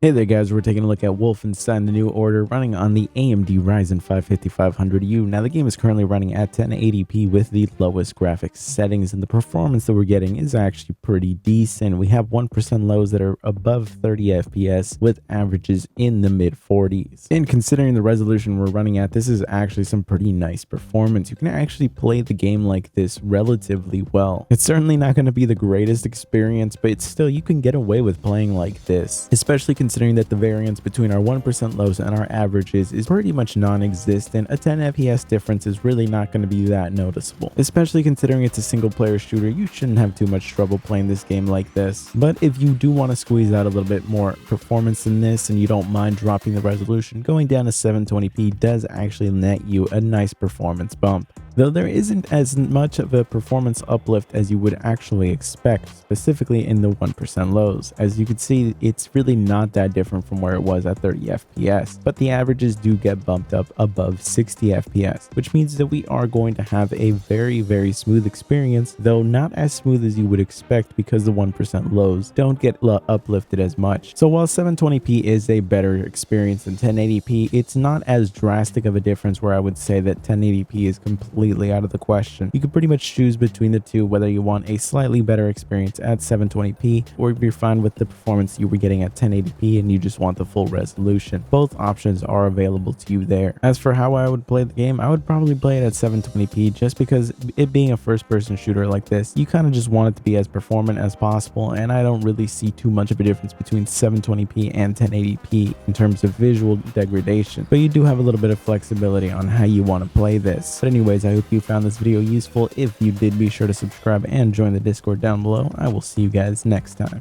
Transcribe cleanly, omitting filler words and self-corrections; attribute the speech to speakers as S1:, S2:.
S1: Hey there guys, we're taking a look at Wolfenstein The New Order running on the AMD Ryzen 55500U. Now the game is currently running at 1080p with the lowest graphics settings, and the performance that we're getting is actually pretty decent. We have 1% lows that are above 30 FPS with averages in the mid 40s. And considering the resolution we're running at, this is actually some pretty nice performance. You can actually play the game like this relatively well. It's certainly not going to be the greatest experience, but still you can get away with playing like this, especially considering that the variance between our 1% lows and our averages is pretty much non-existent. A 10 FPS difference is really not going to be that noticeable, especially considering it's a single player shooter. You shouldn't have too much trouble playing this game like this. But if you do want to squeeze out a little bit more performance in this and you don't mind dropping the resolution, going down to 720p does actually net you a nice performance bump, though there isn't as much of a performance uplift as you would actually expect, specifically in the 1% lows. As you can see, it's really not that different from where it was at 30 FPS, but the averages do get bumped up above 60 FPS, which means that we are going to have a very smooth experience, though not as smooth as you would expect because the 1% lows don't get uplifted as much. So while 720p is a better experience than 1080p, it's not as drastic of a difference where I would say that 1080p is completely out of the question. You can pretty much choose between the two, whether you want a slightly better experience at 720p or if you're fine with the performance you were getting at 1080p and you just want the full resolution. Both options are available to you there. As for how I would play the game, I would probably play it at 720p just because it being a first-person shooter like this, you kind of just want it to be as performant as possible, and I don't really see too much of a difference between 720p and 1080p in terms of visual degradation, but you do have a little bit of flexibility on how you want to play this. But anyways, I hope you found this video useful. If you did, be sure to subscribe and join the Discord down below. I will see you guys next time.